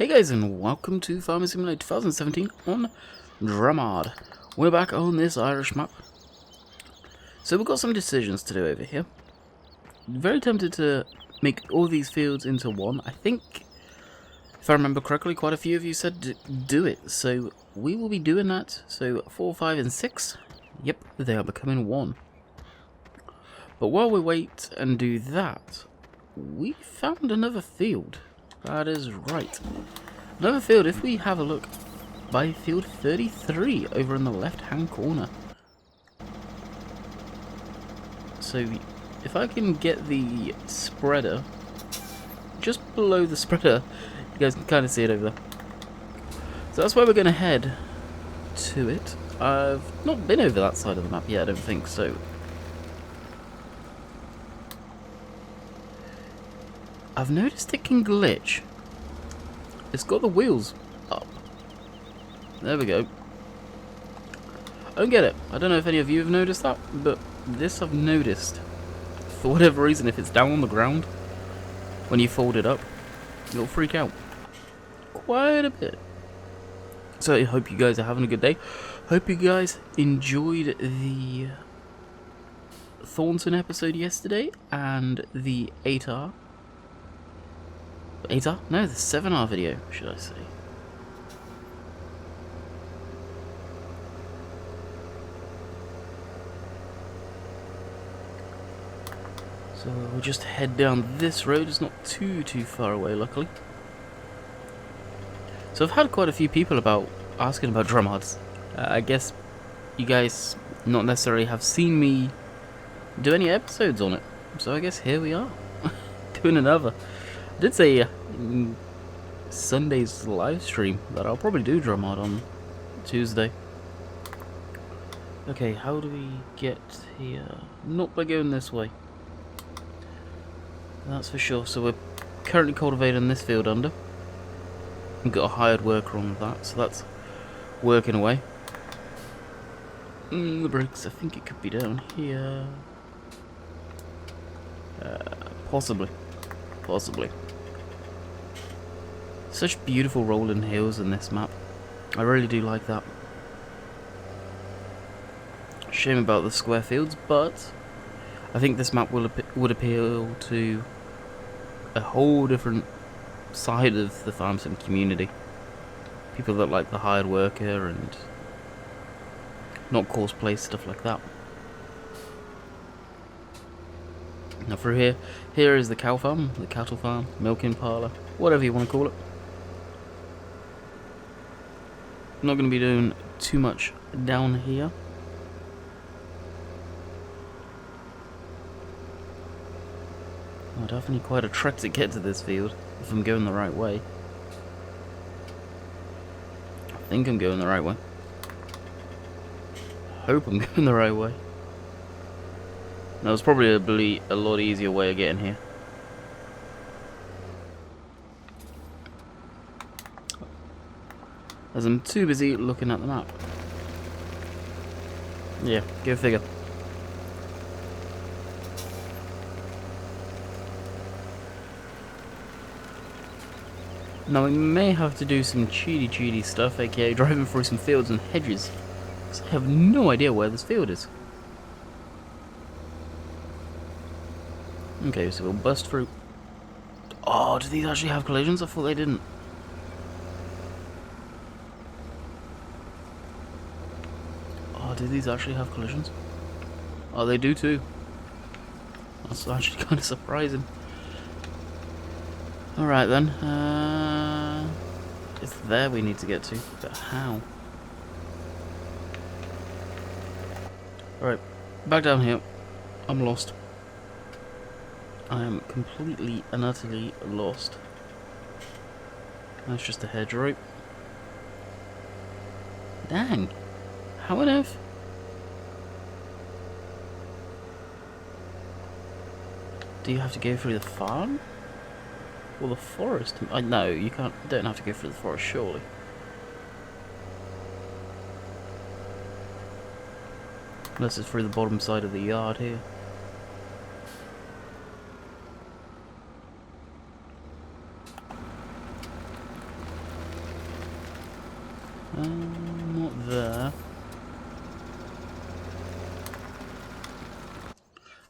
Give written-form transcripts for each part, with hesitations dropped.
Hey guys, and welcome to Farming Simulator 2017 on Drumard. We're back on this Irish map. So we've got some decisions to do over here. Very tempted to make all these fields into one. I think, if I remember correctly, quite a few of you said do it. So we will be doing that. So 4, 5, and 6, yep, they are becoming one. But while we wait and do that, we found another field. That is right. Another field, if we have a look, by field 33 over in the left hand corner. So if I can get the spreader just below the spreader, you guys can kind of see it over there. So that's where we're going to head to it. I've not been over that side of the map yet, I don't think so. I've noticed it can glitch. It's got the wheels up. There we go. I don't get it. I don't know if any of you have noticed that, but this I've noticed. For whatever reason, if it's down on the ground, when you fold it up, it'll freak out. Quite a bit. So I hope you guys are having a good day. Hope you guys enjoyed the Thornton episode yesterday and the 8R. 8R? No, the 7R video, should I say. So we'll just head down this road. It's not too far away, luckily. So I've had quite a few people asking about Drumards. I guess you guys not necessarily have seen me do any episodes on it. So I guess here we are, doing another. I did say in Sunday's live stream that I'll probably do Drumard on Tuesday. Okay, how do we get here? Not by going this way. That's for sure. So we're currently cultivating this field under. We've got a hired worker on that, so that's working away. The brakes, I think it could be down here. Possibly. Such beautiful rolling hills in this map. I really do like that. Shame about the square fields, but I think this map would appeal to a whole different side of the farm sim community. People that like the hired worker and not cosplay, stuff like that. Now through here is the cow farm, the cattle farm, milking parlour, whatever you want to call it. I'm not going to be doing too much down here. Oh, definitely quite a trek to get to this field, if I'm going the right way. I think I'm going the right way. Hope I'm going the right way. That was probably a lot easier way of getting here. As I'm too busy looking at the map. Yeah, go figure. Now we may have to do some cheaty stuff, aka driving through some fields and hedges. Because I have no idea where this field is. Okay, so we'll bust through. Oh, do these actually have collisions? I thought they didn't. Oh, do these actually have collisions? Oh, they do too. That's actually kind of surprising. Alright then. It's there we need to get to, but how? Alright, back down here. I'm lost. I am completely and utterly lost. That's just a hedgerow. Dang. How on earth? Do you have to go through the farm? Or the forest? No, you don't have to go through the forest, surely. Unless it's through the bottom side of the yard here. Not there.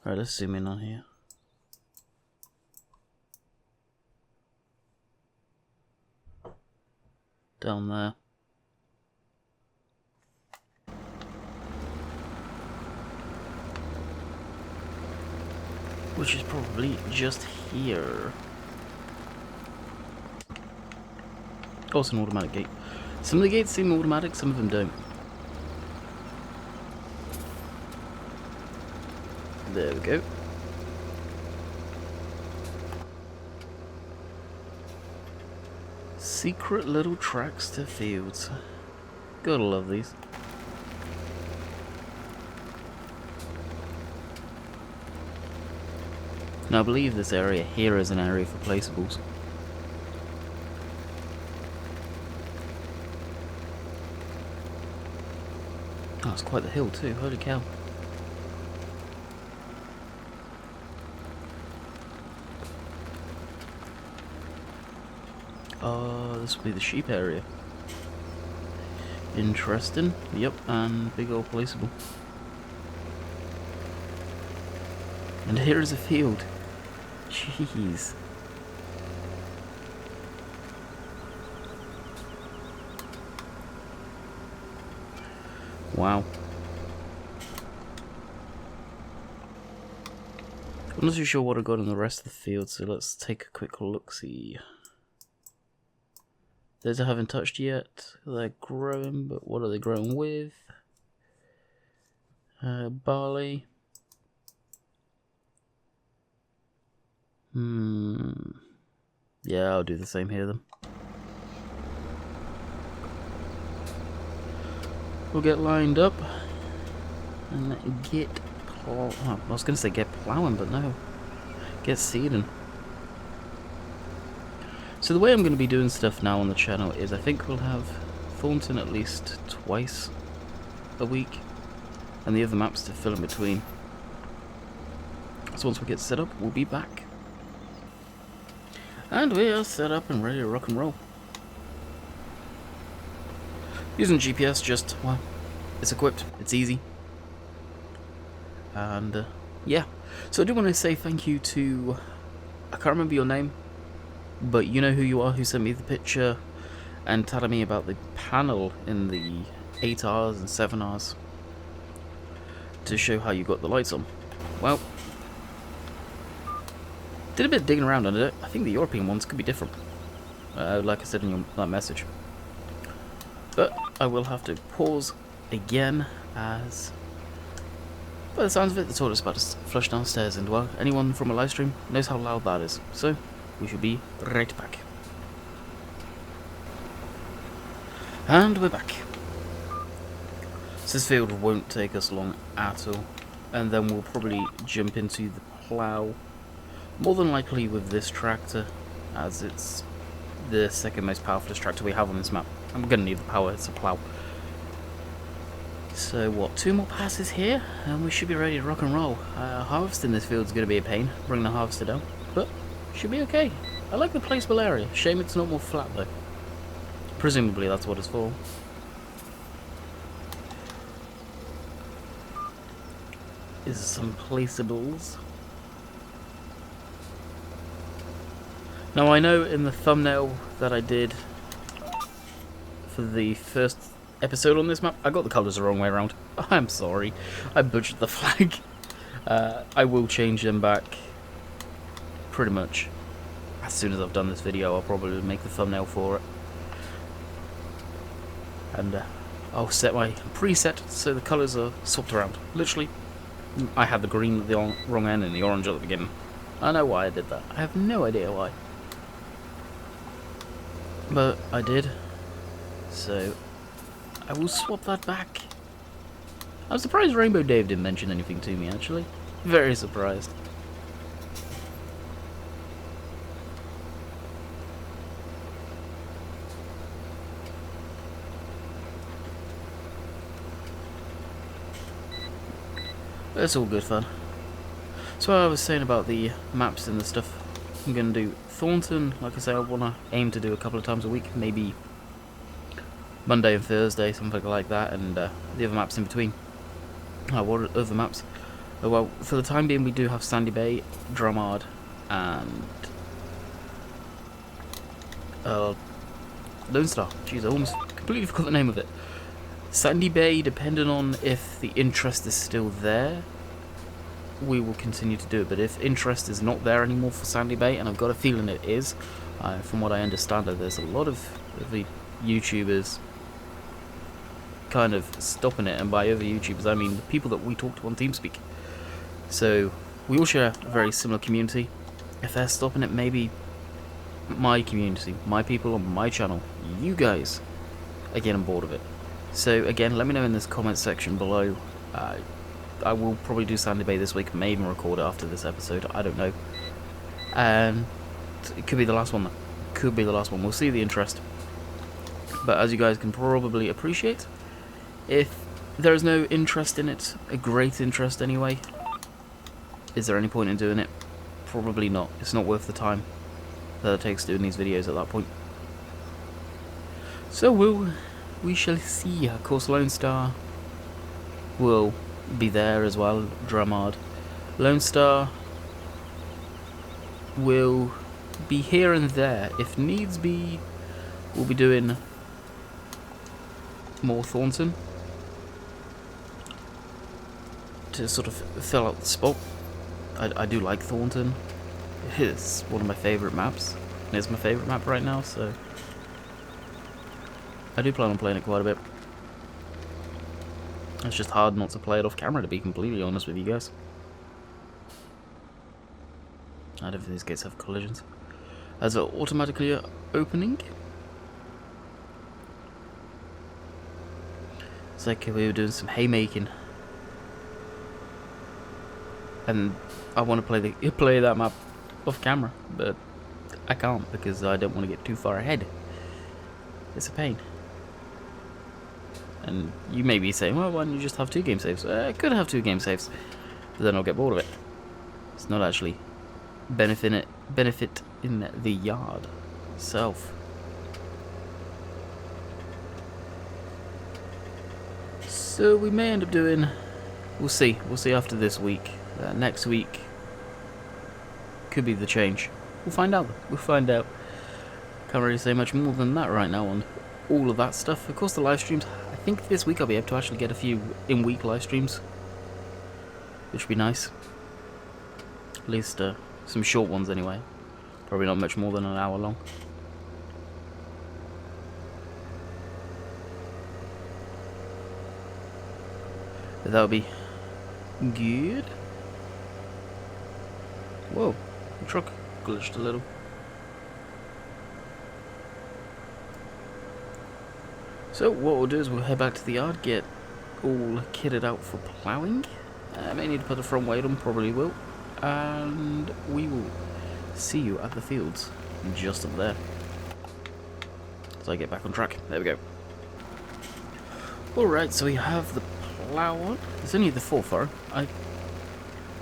Alright, let's zoom in on here. Down there. Which is probably just here. Oh, it's an automatic gate. Some of the gates seem automatic, some of them don't. There we go. Secret little tracks to fields. Gotta love these. Now I believe this area here is an area for placeables. Oh, it's quite the hill too, holy cow. Oh, this will be the sheep area. Interesting. Yep, and big old placeable. And here is a field. Jeez. Wow. I'm not too sure what I got in the rest of the field, so let's take a quick look-see. Those I haven't touched yet. They're growing, but what are they growing with? Barley. Yeah, I'll do the same here then. We'll get lined up and get I was going to say get plowing, but no. Get seeding. So the way I'm going to be doing stuff now on the channel is I think we'll have Thornton at least twice a week, and the other maps to fill in between. So once we get set up, we'll be back. And we are set up and ready to rock and roll. Using GPS, just, well, it's equipped, it's easy. And, yeah. So I do want to say thank you to, I can't remember your name, but you know who you are, who sent me the picture and telling me about the panel in the 8Rs and 7Rs to show how you got the lights on. Well, did a bit of digging around under it. I think the European ones could be different, like I said in that message. But I will have to pause again, as by the sounds of it, the toilet's about to flush downstairs, and well, anyone from a live stream knows how loud that is. So we should be right back. And we're back. So this field won't take us long at all, and then we'll probably jump into the plough. More than likely with this tractor, as it's the second most powerful tractor we have on this map. I'm going to need the power, it's a plough. So what, 2 more passes here, and we should be ready to rock and roll. Harvesting this field is going to be a pain, bring the harvester down, but should be okay. I like the placeable area, shame it's not more flat though. Presumably that's what it's for. Is some placeables. Now I know in the thumbnail that I did for the first episode on this map, I got the colours the wrong way around. I'm sorry, I butchered the flag. I will change them back pretty much as soon as I've done this video. I'll probably make the thumbnail for it. And I'll set my preset so the colours are swapped around. Literally, I had the green at the wrong end and the orange at the beginning. I know why I did that. I have no idea why. But I did, so I will swap that back. I'm surprised Rainbow Dave didn't mention anything to me, actually. Very surprised. But it's all good fun. So I was saying about the maps and the stuff I'm going to do. Thornton, like I say, I want to aim to do a couple of times a week, maybe Monday and Thursday, something like that, and the other maps in between. What are other maps? Well, for the time being, we do have Sandy Bay, Drumard, and Lone Star. Jeez, I almost completely forgot the name of it. Sandy Bay, depending on if the interest is still there, we will continue to do it. But if interest is not there anymore for Sandy Bay, and I've got a feeling it is, from what I understand, there's a lot of the YouTubers kind of stopping it, and by other YouTubers I mean the people that we talk to on TeamSpeak. So we all share a very similar community. If they're stopping it, maybe my community, my people on my channel, you guys are getting bored of it. So again, let me know in this comment section below. I will probably do Sandy Bay this week, may even record it after this episode, I don't know. And it could be the last one though. Could be the last one, we'll see the interest. But as you guys can probably appreciate, if there is no interest in it, a great interest anyway, is there any point in doing it? Probably not. It's not worth the time that it takes doing these videos at that point. So we shall see. Of course, Lone Star will be there as well. Drumard. Lone Star will be here and there. If needs be, we'll be doing more Thornton to sort of fill out the spot. I do like Thornton. It's one of my favourite maps. It's my favourite map right now, so I do plan on playing it quite a bit. It's just hard not to play it off camera, to be completely honest with you guys. I don't think these gates have collisions. As they're automatically opening. It's like we were doing some haymaking. And I want to play that map off camera, but I can't because I don't want to get too far ahead. It's a pain. And you may be saying, well, why don't you just have 2 game saves? I could have 2 game saves, but then I'll get bored of it. It's not actually benefit in the yard itself. So we may end up doing, we'll see after this week. Next week could be the change. We'll find out. Can't really say much more than that right now on all of that stuff. Of course, the live streams. I think this week I'll be able to actually get a few in-week live streams, which would be nice. At least some short ones anyway. Probably not much more than an hour long. But that'll be good. Whoa, the truck glitched a little. So what we'll do is we'll head back to the yard, get all kitted out for ploughing. I may need to put a front weight on, probably will. And we will see you at the fields, just up there. So I get back on track. There we go. Alright, so we have the plough on. It's only the 4-furrow. I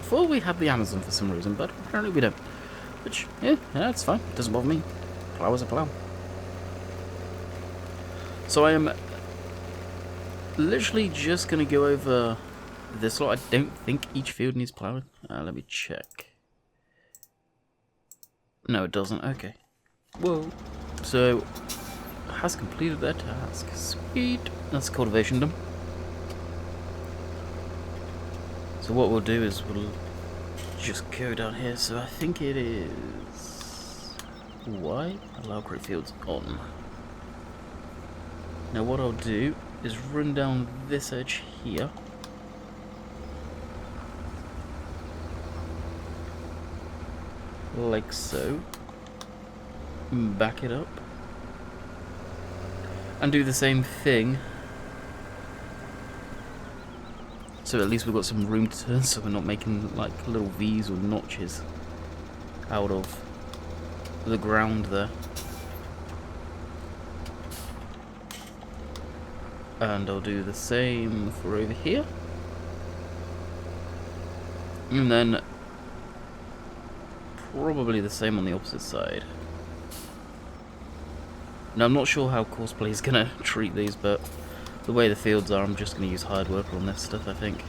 thought we had the Amazon for some reason, but apparently we don't. Which, yeah, it's fine. It doesn't bother me. Plough is a plough. So I am literally just going to go over this lot. I don't think each field needs ploughing. Let me check. No, it doesn't. Okay. Whoa. So, has completed their task. Sweet. That's cultivation done. So what we'll do is we'll just go down here. So I think it is Y. Allow crate fields on. Now what I'll do is run down this edge here. Like so. Back it up. And do the same thing. So at least we've got some room to turn, so we're not making like little V's or notches out of the ground there. And I'll do the same for over here. And then probably the same on the opposite side. Now, I'm not sure how Courseplay is going to treat these, but the way the fields are, I'm just going to use hired worker on this stuff, I think.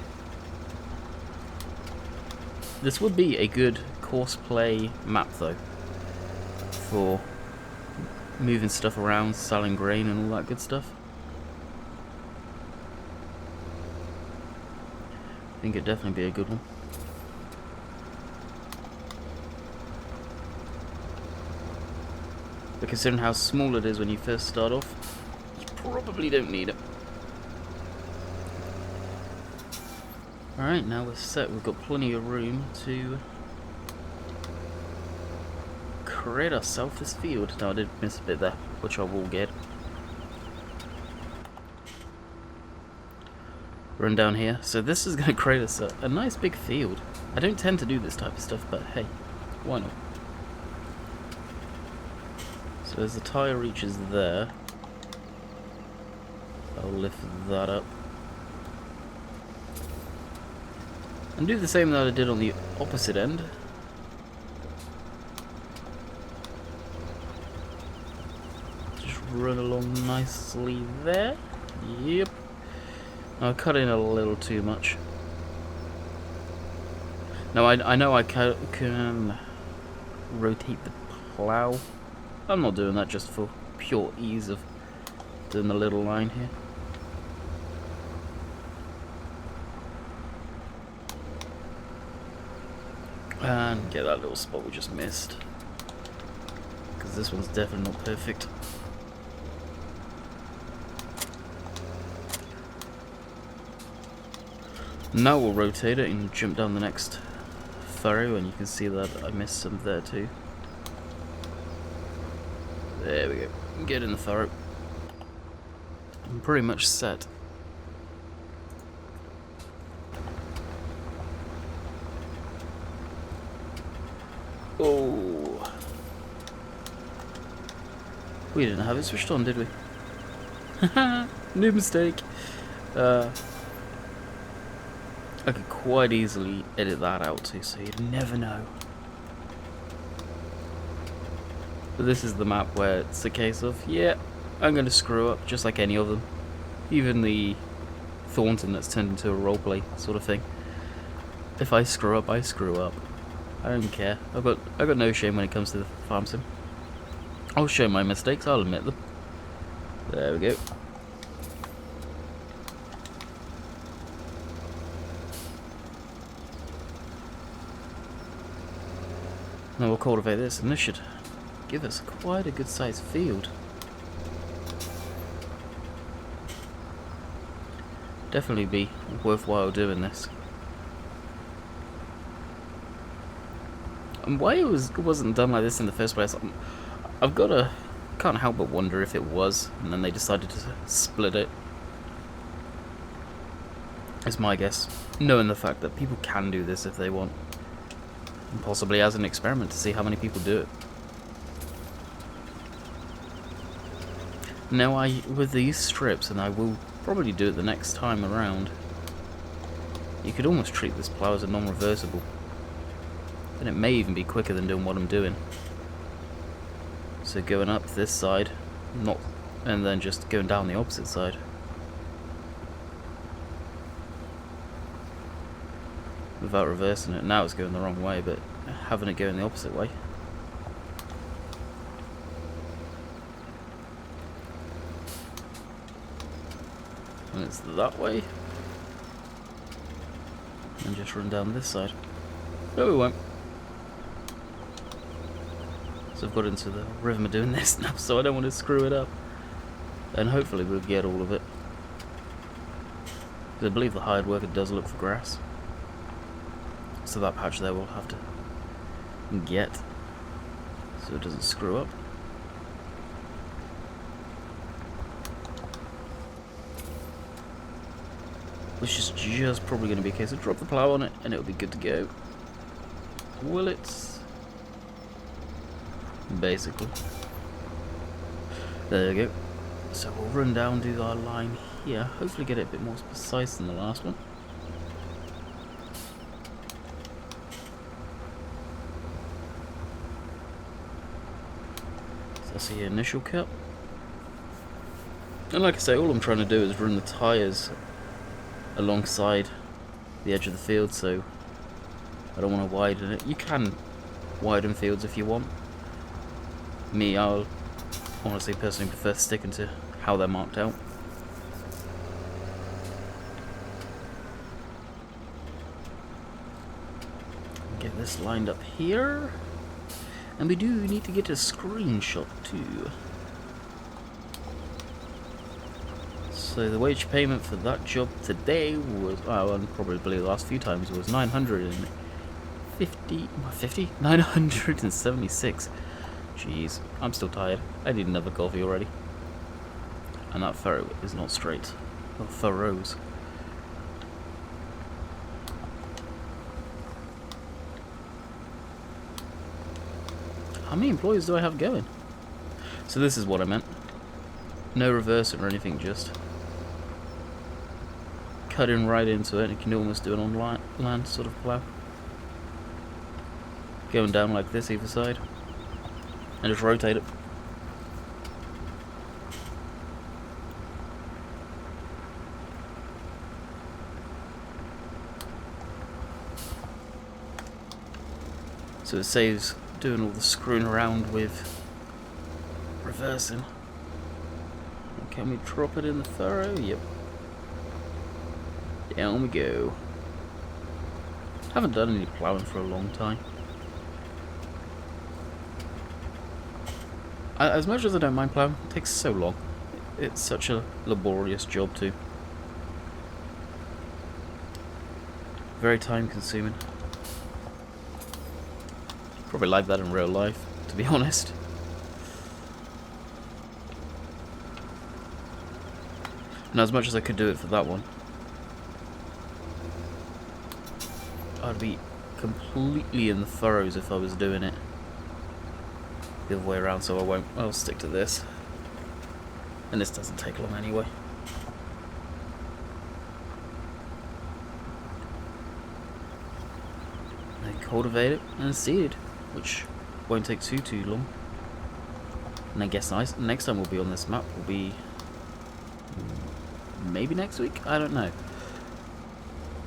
This would be a good Courseplay map, though, for moving stuff around, selling grain and all that good stuff. I think it'd definitely be a good one. But considering how small it is when you first start off, you probably don't need it. Alright, now we're set. We've got plenty of room to create ourselves this field. Now I did miss a bit there, which I will get. Run down here. So this is going to create us a nice big field. I don't tend to do this type of stuff, but hey, why not? So as the tire reaches there, I'll lift that up. And do the same that I did on the opposite end. Just run along nicely there. Yep. I cut in a little too much. Now I know I can rotate the plow. I'm not doing that just for pure ease of doing the little line here. And get that little spot we just missed, because this one's definitely not perfect. Now we'll rotate it and jump down the next furrow, and you can see that I missed some there too. There we go. Get in the furrow. I'm pretty much set. Oh. We didn't have it switched on, did we? Haha, new mistake. I could quite easily edit that out too, so you'd never know. But this is the map where it's a case of, yeah, I'm going to screw up just like any of them. Even the Thornton that's turned into a roleplay sort of thing. If I screw up, I screw up. I don't care. I've got no shame when it comes to the farm sim. I'll show my mistakes, I'll admit them. There we go. Now we'll cultivate this, and this should give us quite a good sized field. Definitely be worthwhile doing this. And why it wasn't done like this in the first place, can't help but wonder if it was, and then they decided to split it. It's my guess, knowing the fact that people can do this if they want. And possibly as an experiment to see how many people do it. Now with these strips, and I will probably do it the next time around, you could almost treat this plow as a non-reversible. And it may even be quicker than doing what I'm doing. So going up this side, and then just going down the opposite side. Without reversing it. Now it's going the wrong way, but having it going the opposite way. And it's that way. And just run down this side. No, we won't. So I've got into the rhythm of doing this now, so I don't want to screw it up. And hopefully we'll get all of it. I believe the hired worker does look for grass. So that patch there we'll have to get, so it doesn't screw up. Which is just probably going to be a case of drop the plow on it and it'll be good to go. Will it? Basically. There you go. So we'll run down, do our line here, hopefully get it a bit more precise than the last one. So that's the initial cut. And like I say, all I'm trying to do is run the tyres alongside the edge of the field, so I don't want to widen it. You can widen fields if you want. Me, I'll honestly personally prefer sticking to how they're marked out. Get this lined up here. And we do need to get a screenshot too. So the wage payment for that job today was, well, and probably the last few times, was 976. Jeez, I'm still tired. I need another coffee already. And that furrow is not straight. Or furrows. How many employees do I have going? So this is what I meant. No reversing or anything, just cutting right into it. You can almost do an on land sort of plough. Going down like this either side. And just rotate it. So it saves doing all the screwing around with reversing. And can we drop it in the furrow? Yep. Down we go. Haven't done any ploughing for a long time. As much as I don't mind ploughing, it takes so long. It's such a laborious job too. Very time consuming. Probably like that in real life, to be honest. And as much as I could do it for that one, I'd be completely in the furrows if I was doing it the other way around, so I'll stick to this. And this doesn't take long anyway. They cultivate it and seed it, which won't take too long. And I guess next time we'll be on this map will be maybe next week? I don't know.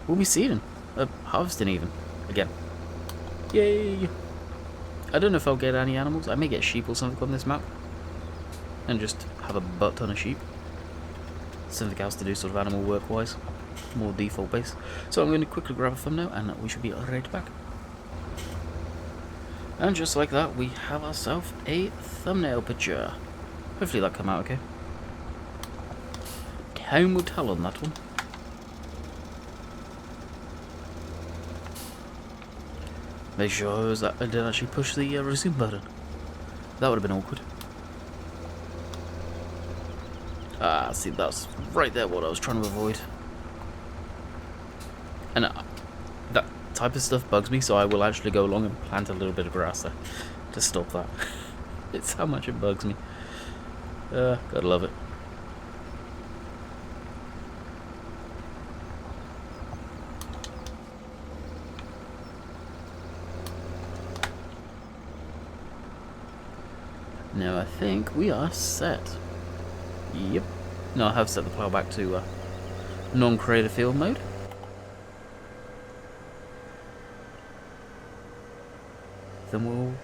We'll be seeding, harvesting even, again. Yay! I don't know if I'll get any animals. I may get sheep or something on this map. And just have a butt ton of sheep. Something else to do sort of animal work wise. More default base. So I'm going to quickly grab a thumbnail and we should be right back. And just like that, we have ourselves a thumbnail picture. Hopefully that come out okay. Time will tell on that one. Make sure that I didn't actually push the resume button. That would have been awkward. Ah, see, that's right there what I was trying to avoid. And that type of stuff bugs me, so I will actually go along and plant a little bit of grass there to stop that. It's how much it bugs me. Gotta love it. Now I think we are set. Yep. No, I have set the plough back to non-creator field mode. Then we'll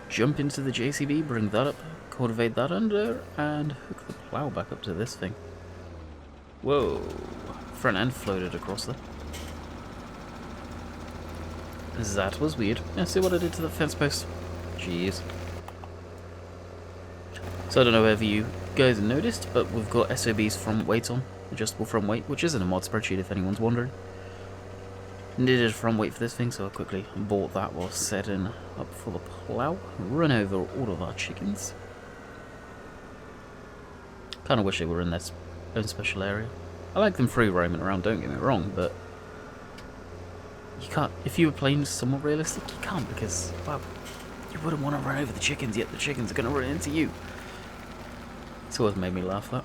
jump into the JCB, bring that up, cultivate that under, and hook the plough back up to this thing. Whoa. Front end floated across there. That was weird. Yeah, see what I did to the fence post? Jeez. So I don't know whether you guys noticed, but we've got SOB's front weight on. Adjustable front weight, which isn't a mod spreadsheet if anyone's wondering. Needed a front weight for this thing, so I quickly bought that while setting up for the plough. Run over all of our chickens. Kinda wish they were in their own special area. I like them free roaming around, don't get me wrong, but you can't, if you were playing somewhat realistic, you can't, because, well, you wouldn't want to run over the chickens, yet the chickens are going to run into you. It's always made me laugh, that.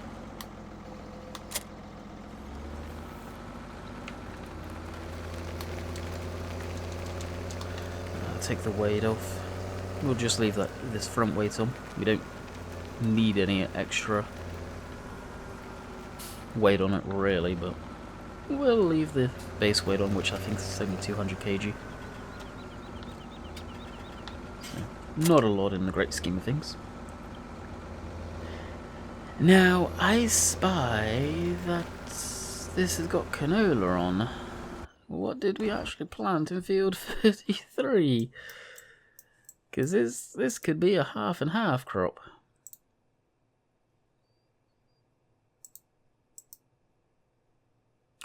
Take the weight off. We'll just leave this front weight on. We don't need any extra weight on it really, but we'll leave the base weight on, which I think is only 200 kg. So, not a lot in the great scheme of things. Now, I spy that this has got canola on. What did we actually plant in field 33? Because this could be a half and half crop.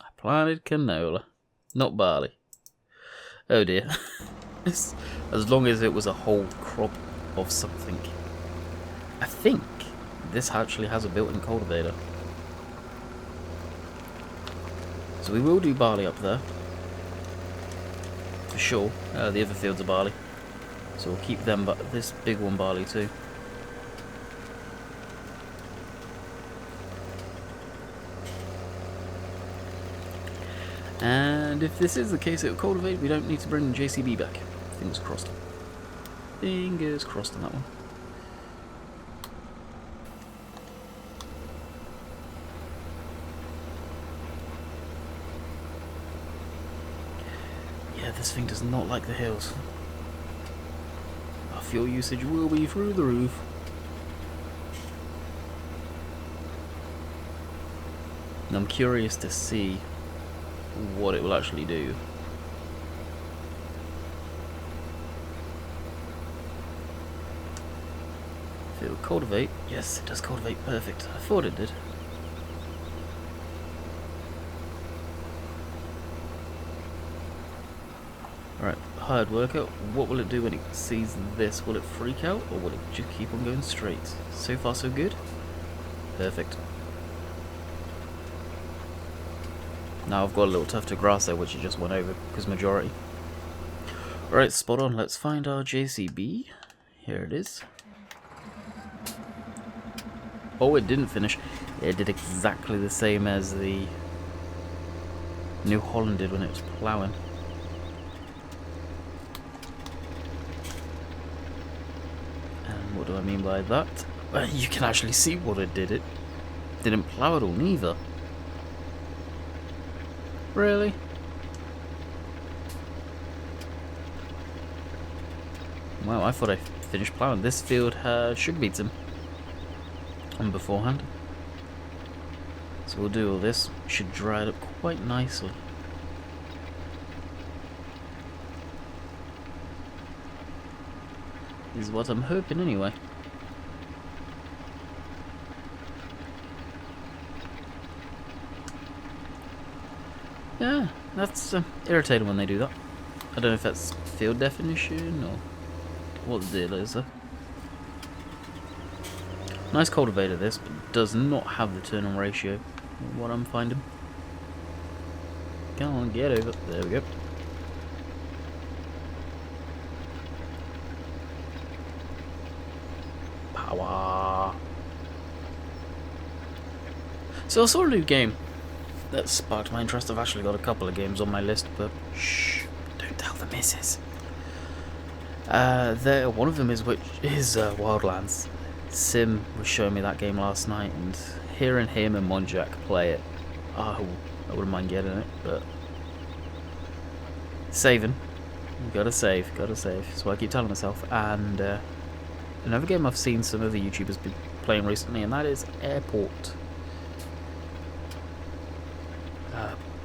I planted canola, not barley. Oh dear. As long as it was a whole crop of something. I think this actually has a built-in cultivator. So we will do barley up there. For sure. The other fields are barley. So we'll keep them, but this big one barley too. And if this is the case, it will cultivate. We don't need to bring the JCB back. Fingers crossed. Fingers crossed on that one. Yeah, this thing does not like the hills. Our fuel usage will be through the roof. And I'm curious to see what it will actually do. If it will cultivate, yes, it does cultivate, perfect. I thought it did. Alright, hired worker, what will it do when it sees this? Will it freak out, or will it just keep on going straight? So far so good? Perfect. Now I've got a little tuft of grass there which it just went over, because majority. Alright, spot on, let's find our JCB. Here it is. Oh, it didn't finish. It did exactly the same as the New Holland did when it was ploughing. And what do I mean by that? Well, you can actually see what it did. It didn't plough at all, neither. Really? Wow, I thought I finished ploughing. This field should beat him on beforehand. So we'll do all this. Should dry it up quite nicely. Is what I'm hoping anyway. Yeah, that's irritating when they do that. I don't know if that's field definition or what the deal is though. Nice cultivator this, but does not have the turn-on ratio. What I'm finding. Come on, get over. There we go. Power. So I saw a new game that sparked my interest. I've actually got a couple of games on my list, but shh, don't tell the missus. One of them is Wildlands. Sim was showing me that game last night, and hearing him and Monjack play it, I wouldn't mind getting it, but saving. Gotta save. So I keep telling myself. And another game I've seen some other YouTubers be playing recently, and that is Airport.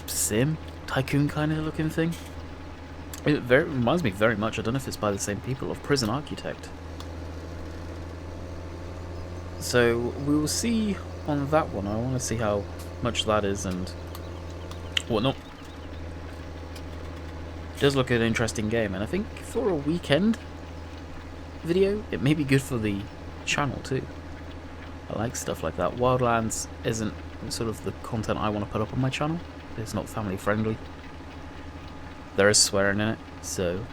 Sim tycoon kind of looking thing. It reminds me very much, I don't know if it's by the same people, of Prison Architect. So we will see on that one. I want to see how much that is and whatnot. It does look an interesting game, and I think for a weekend video it may be good for the channel too. I like stuff like that. Wildlands isn't sort of the content I want to put up on my channel. It's not family friendly. There is swearing in it, so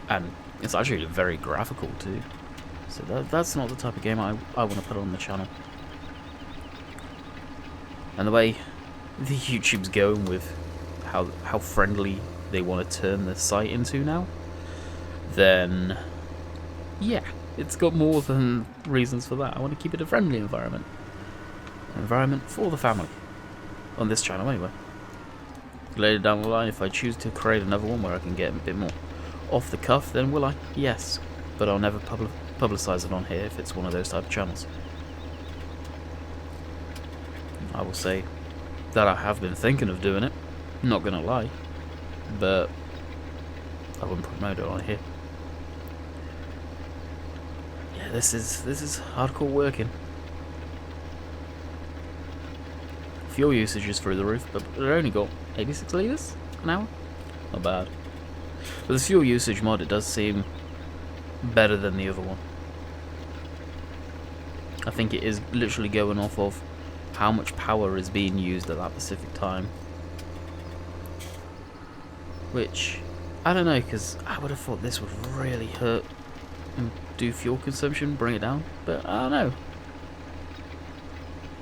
and it's actually very graphical too. So that's not the type of game I want to put on the channel. And the way the YouTube's going with how friendly they want to turn the site into now, then yeah, it's got more than reasons for that. I want to keep it a friendly environment. An environment for the family. On this channel, anyway. Later down the line, if I choose to create another one where I can get a bit more off the cuff, then will I? Yes. But I'll never publicize it on here if it's one of those type of channels. I will say that I have been thinking of doing it. Not gonna lie. But I wouldn't promote it on here. Yeah, this is hardcore working. Fuel usage is through the roof, but it only got 86 litres an hour. Not bad. But the fuel usage mod, it does seem better than the other one. I think it is literally going off of how much power is being used at that specific time. Which, I don't know, because I would have thought this would really hurt and do fuel consumption, bring it down. But I don't know.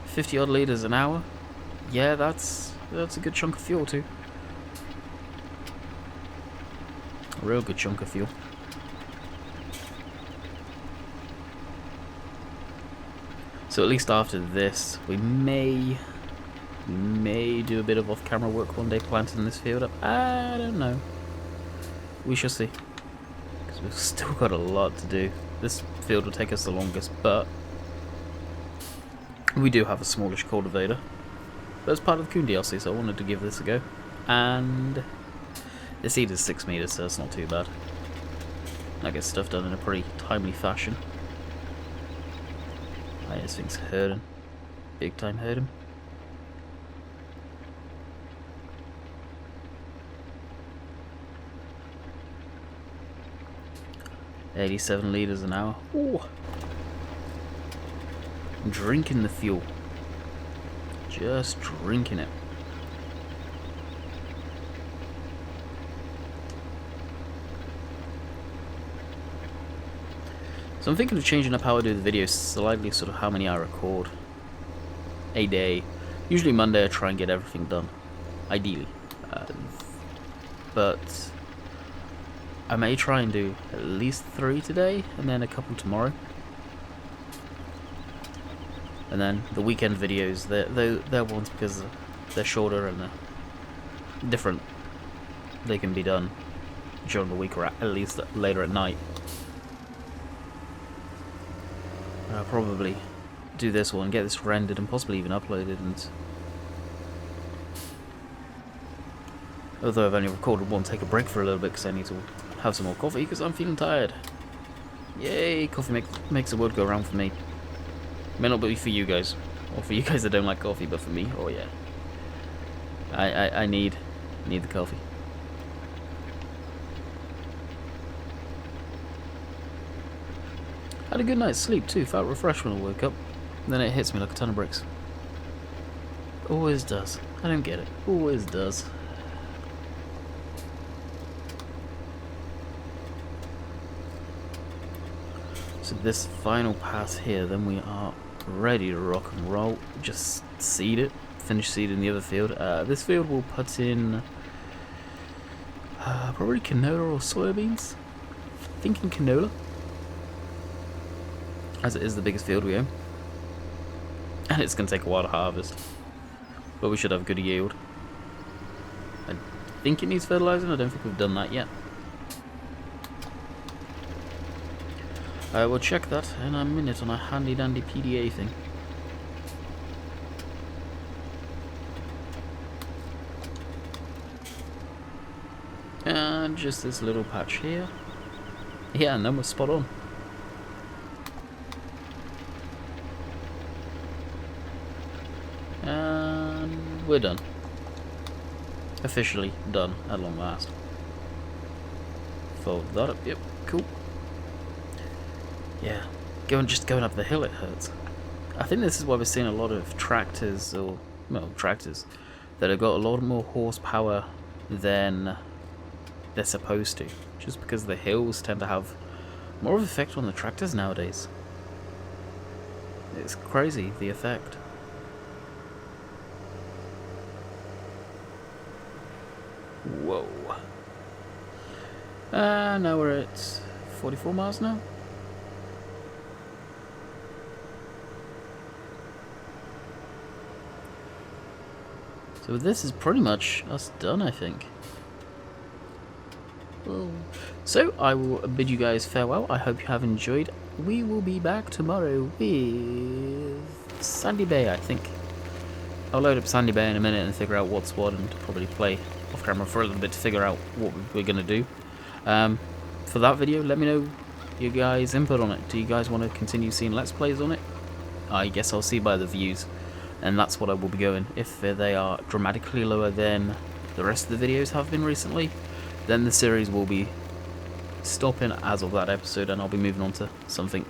50 odd litres an hour. Yeah, that's a good chunk of fuel too. A real good chunk of fuel. So at least after this, we may do a bit of off-camera work one day planting this field up. I don't know. We shall see. Because we've still got a lot to do. This field will take us the longest, but we do have a smallish cultivator. But it's part of the Coon DLC, so I wanted to give this a go. And the seed is 6 meters, so it's not too bad. I get stuff done in a pretty timely fashion. This thing's hurting. Big time hurting. $87 litres an hour. Ooh. I'm drinking the fuel. Just drinking it. So I'm thinking of changing up how I do the videos slightly, sort of how many I record a day. Usually Monday I try and get everything done, ideally. But I may try and do at least 3 today, and then a couple tomorrow. And then the weekend videos, they're ones because they're shorter and they're different. They can be done during the week or at least later at night. I'll probably do this one, get this rendered and possibly even uploaded. And although I've only recorded one, take a break for a little bit because I need to have some more coffee because I'm feeling tired. Yay, coffee makes the world go round for me. May not be for you guys, or for you guys that don't like coffee, but for me, oh yeah. I need the coffee. Had a good night's sleep too, felt refreshed when I woke up. And then it hits me like a ton of bricks. Always does. I don't get it. Always does. So this final pass here, then we are ready to rock and roll. Just seed it. Finish seeding the other field. This field will put in probably canola or soybeans. Thinking canola, as it is the biggest field we own. And it's going to take a while to harvest. But we should have good yield. I think it needs fertilizing. I don't think we've done that yet. I will check that in a minute on a handy dandy PDA thing. And just this little patch here. Yeah, and then we're spot on. And we're done. Officially done at long last. Fold that up. Yep, cool. Yeah, just going up the hill it hurts. I think this is why we're seeing a lot of tractors, or well, tractors that have got a lot more horsepower than they're supposed to. Just because the hills tend to have more of an effect on the tractors nowadays. It's crazy, the effect. Whoa. Now we're at 44 miles now. So this is pretty much us done, I think. So I will bid you guys farewell. I hope you have enjoyed. We will be back tomorrow with Sandy Bay, I think. I'll load up Sandy Bay in a minute and figure out what's what, and probably play off camera for a little bit to figure out what we're going to do. For that video, let me know your guys' input on it. Do you guys want to continue seeing Let's Plays on it? I guess I'll see by the views, and that's what I will be going. If they are dramatically lower than the rest of the videos have been recently, then the series will be stopping as of that episode, and I'll be moving on to something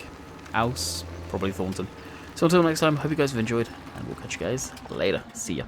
else, probably Thornton. So until next time, hope you guys have enjoyed, and we'll catch you guys later. See ya.